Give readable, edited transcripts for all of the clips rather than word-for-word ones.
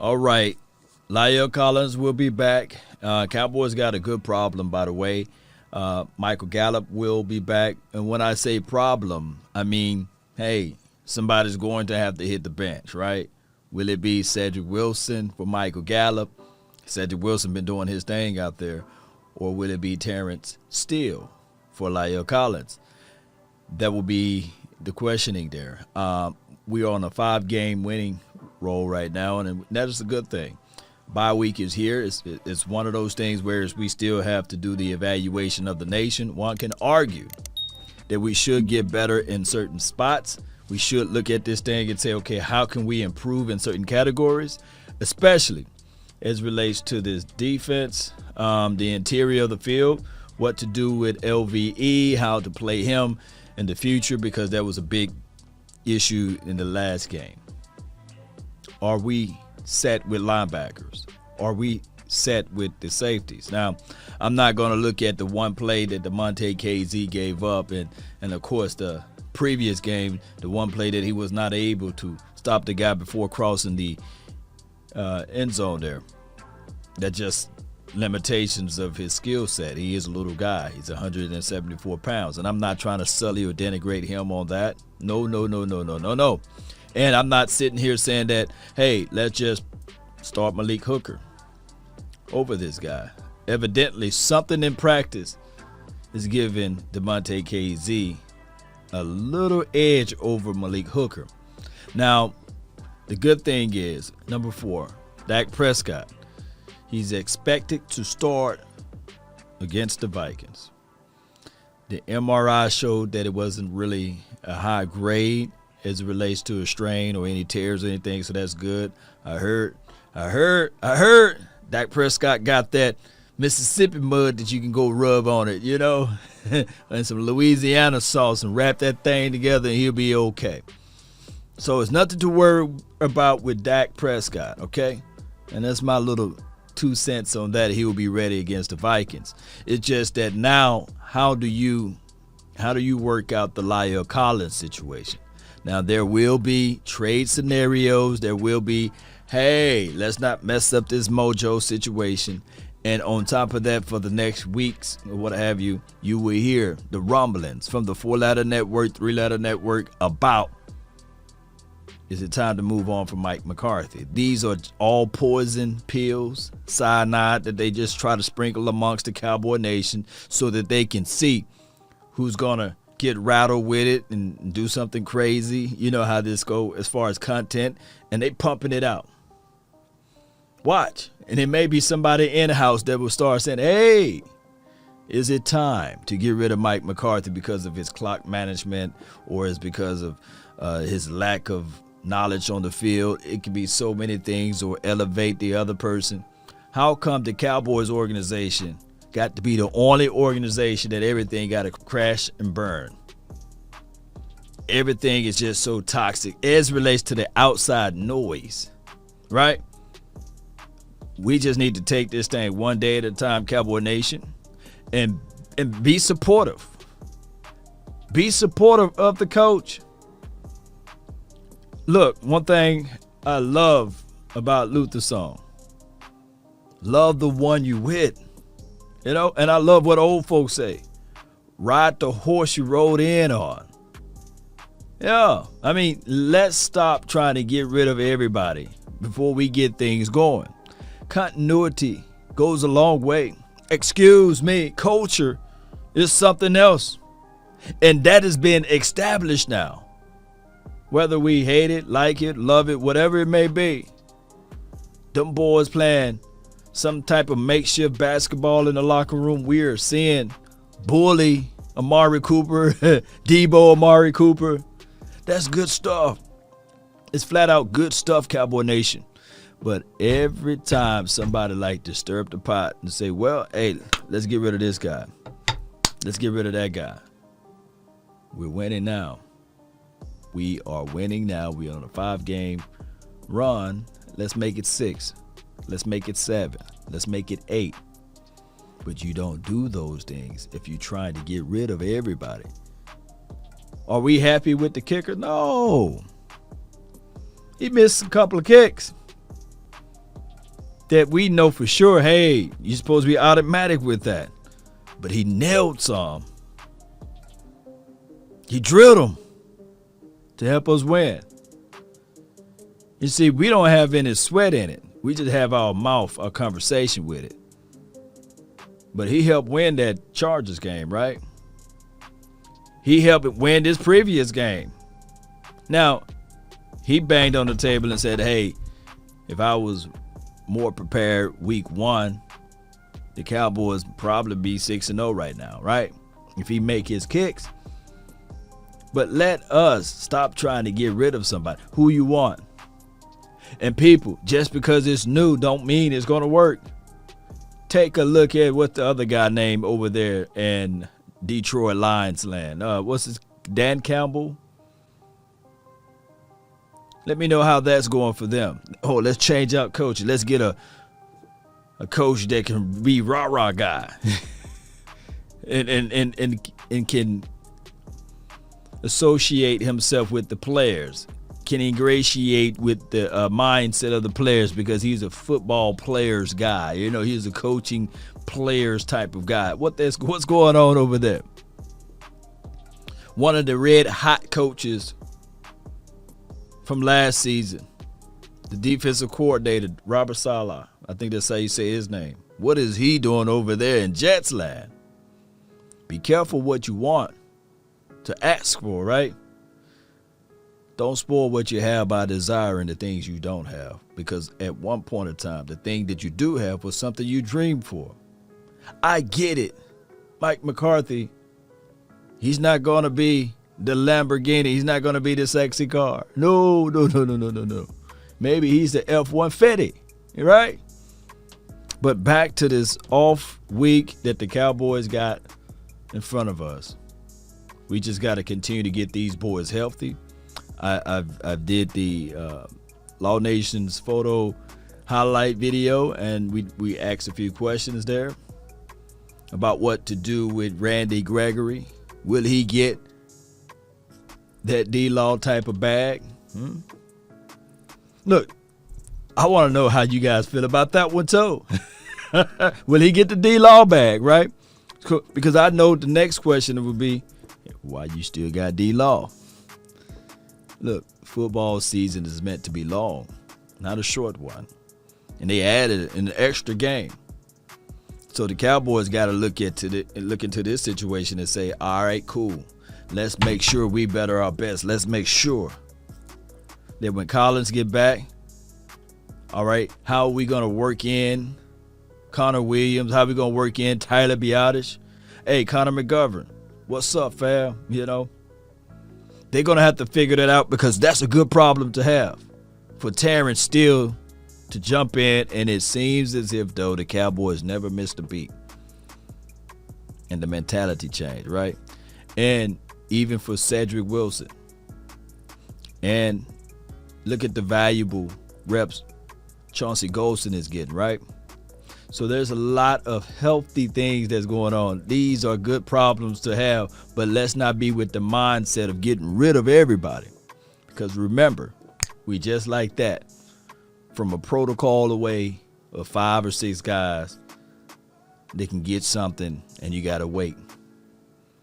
All right. La'el Collins will be back. Cowboys got a good problem, by the way. Michael Gallup will be back. And when I say problem, I mean, hey, somebody's going to have to hit the bench, right? Will it be Cedric Wilson for Michael Gallup? Cedric Wilson been doing his thing out there. Or will it be Terrence Steele for La'el Collins? That will be the questioning there. We are on a 5-game winning roll right now, and that is a good thing. Bye week is here. It's one of those things where we still have to do the evaluation of the nation. One can argue that we should get better in certain spots. We should look at this thing and say, okay, how can we improve in certain categories, especially as relates to this defense, the interior of the field, what to do with LVE, how to play him in the future, because that was a big issue in the last game. Are we set with linebackers? Are we set with the safeties? Now, I'm not going to look at the one play that DeMonte KZ gave up, and of course the previous game, the one play that he was not able to stop the guy before crossing the end zone there. That just limitations of his skill set. He is a little guy. He's 174 pounds, and I'm not trying to sully or denigrate him on that. No. And I'm not sitting here saying that, hey, let's just start Malik Hooker over this guy. Evidently, something in practice is giving DeMonte KZ a little edge over Malik Hooker. Now, the good thing is, number 4, Dak Prescott. He's expected to start against the Vikings. The MRI showed that it wasn't really a high grade as it relates to a strain or any tears or anything, so that's good. I heard Dak Prescott got that Mississippi mud that you can go rub on it, and some Louisiana sauce and wrap that thing together and he'll be okay. So it's nothing to worry about with Dak Prescott, okay? And that's my little 2 cents on that. He will be ready against the Vikings. It's just that now, how do you work out the La'el Collins situation? Now, there will be trade scenarios. There will be, hey, let's not mess up this mojo situation. And on top of that, for the next weeks or what have you, you will hear the rumblings from the 4-letter network, 3-letter network about, is it time to move on from Mike McCarthy? These are all poison pills, cyanide, that they just try to sprinkle amongst the Cowboy Nation so that they can see who's going to get rattled with it and do something crazy. You know how this go as far as content, and they pumping it out. Watch. And it may be somebody in-house that will start saying, hey, is it time to get rid of Mike McCarthy because of his clock management, or is because of his lack of knowledge on the field? It could be so many things, or elevate the other person. How come the Cowboys organization got to be the only organization that everything got to crash and burn? Everything is just so toxic as relates to the outside noise, right? We just need to take this thing one day at a time, Cowboy Nation, and be supportive. Be supportive of the coach. Look, one thing I love about Luther's song, love the one you with. And I love what old folks say, ride the horse you rode in on. Yeah, I mean, let's stop trying to get rid of everybody before we get things going. Continuity goes a long way. Excuse me, culture is something else. And that has been established now. Whether we hate it, like it, love it, whatever it may be. Them boys playing some type of makeshift basketball in the locker room. We are seeing bully Amari Cooper, Debo Amari Cooper. That's good stuff. It's flat out good stuff, Cowboy Nation. But every time somebody like to stir up the pot and say, well, hey, let's get rid of this guy. Let's get rid of that guy. We're winning now. We are winning now. We're on a 5-game run. Let's make it 6. Let's make it 7. Let's make it 8. But you don't do those things if you're trying to get rid of everybody. Are we happy with the kicker? No. He missed a couple of kicks. that we know for sure, hey, you're supposed to be automatic with that. But he nailed some. He drilled them to help us win. You see, we don't have any sweat in it. We just have our mouth, our conversation with it. But he helped win that Chargers game, right? He helped win this previous game. Now, he banged on the table and said, hey, if I was more prepared week 1, the Cowboys probably be 6-0 right now, right? If he make his kicks. But let us stop trying to get rid of somebody. Who you want. And people, just because it's new don't mean it's going to work. Take a look at what the other guy named over there in Detroit Lions land. What's his, Dan Campbell? Let me know how that's going for them. Oh, let's change out coaches. Let's get a coach that can be rah-rah guy and can associate himself with the players, can ingratiate with the mindset of the players because he's a football players guy. You know, he's a coaching players type of guy. What's going on over there? One of the red hot coaches from last season, the defensive coordinator, Robert Saleh. I think that's how you say his name. What is he doing over there in Jets land? Be careful what you want to ask for, right? Don't spoil what you have by desiring the things you don't have. Because at one point in time, the thing that you do have was something you dreamed for. I get it. Mike McCarthy, he's not going to be the Lamborghini. He's not going to be the sexy car. No. Maybe he's the F-150, right? But back to this off week that the Cowboys got in front of us. We just got to continue to get these boys healthy. I did the Law Nation's photo highlight video, and we asked a few questions there about what to do with Randy Gregory. Will he get that D-Law type of bag? Look, I want to know how you guys feel about that one too. Will he get the D-Law bag, right? Because I know the next question would be, why you still got D-Law? Look, football season is meant to be long, not a short one. And they added an extra game. So the Cowboys got to look into this situation and say, all right, cool. Let's make sure we better our best. Let's make sure that when Collins get back, all right, how are we going to work in Connor Williams? How are we going to work in Tyler Biadasz? Hey, Connor McGovern, what's up, fam? You know, they're going to have to figure that out because that's a good problem to have for Terrence Steele to jump in. And it seems as if, though, the Cowboys never missed a beat. And the mentality changed, right? And even for Cedric Wilson. And look at the valuable reps Chauncey Golston is getting, right? So there's a lot of healthy things that's going on. These are good problems to have, but let's not be with the mindset of getting rid of everybody. Because remember, we just like that. From a protocol away of 5 or 6 guys, they can get something, and you got to wait.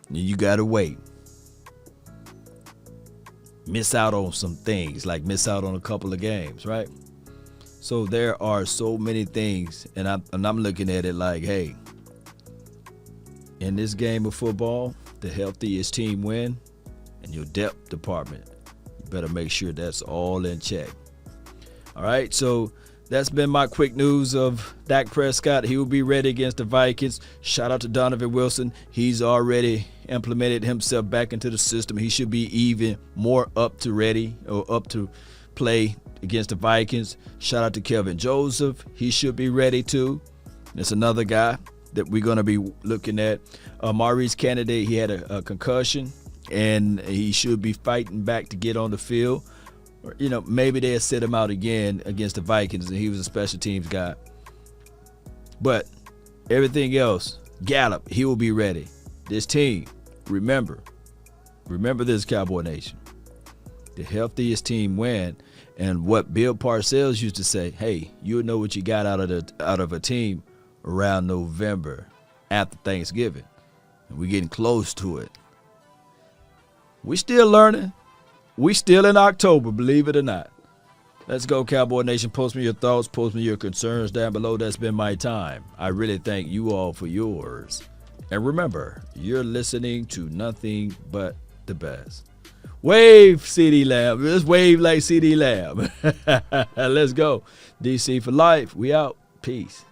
And you got to wait. Miss out on some things, like miss out on a couple of games, right? So there are so many things, and I'm looking at it like, hey, in this game of football, the healthiest team win, and your depth department, you better make sure that's all in check. All right, so that's been my quick news of Dak Prescott. He will be ready against the Vikings. Shout out to Donovan Wilson. He's already implemented himself back into the system. He should be even more up to play against the Vikings. Shout out to Kelvin Joseph. He should be ready too. There's another guy that we're going to be looking at. Maurice Kennedy, he had a concussion, and he should be fighting back to get on the field. Or, you know, maybe they'll sit him out again against the Vikings, and he was a special teams guy. But everything else, Gallup, he will be ready. This team, remember this, Cowboy Nation. The healthiest team win. And what Bill Parcells used to say, hey, you'll know what you got out of a team around November after Thanksgiving. And we're getting close to it. We still learning. We still in October, believe it or not. Let's go, Cowboy Nation. Post me your thoughts. Post me your concerns down below. That's been my time. I really thank you all for yours. And remember, you're listening to nothing but the best. Wave, CD Lamb. Let's wave like CD Lamb. Let's go. DC for life. We out. Peace.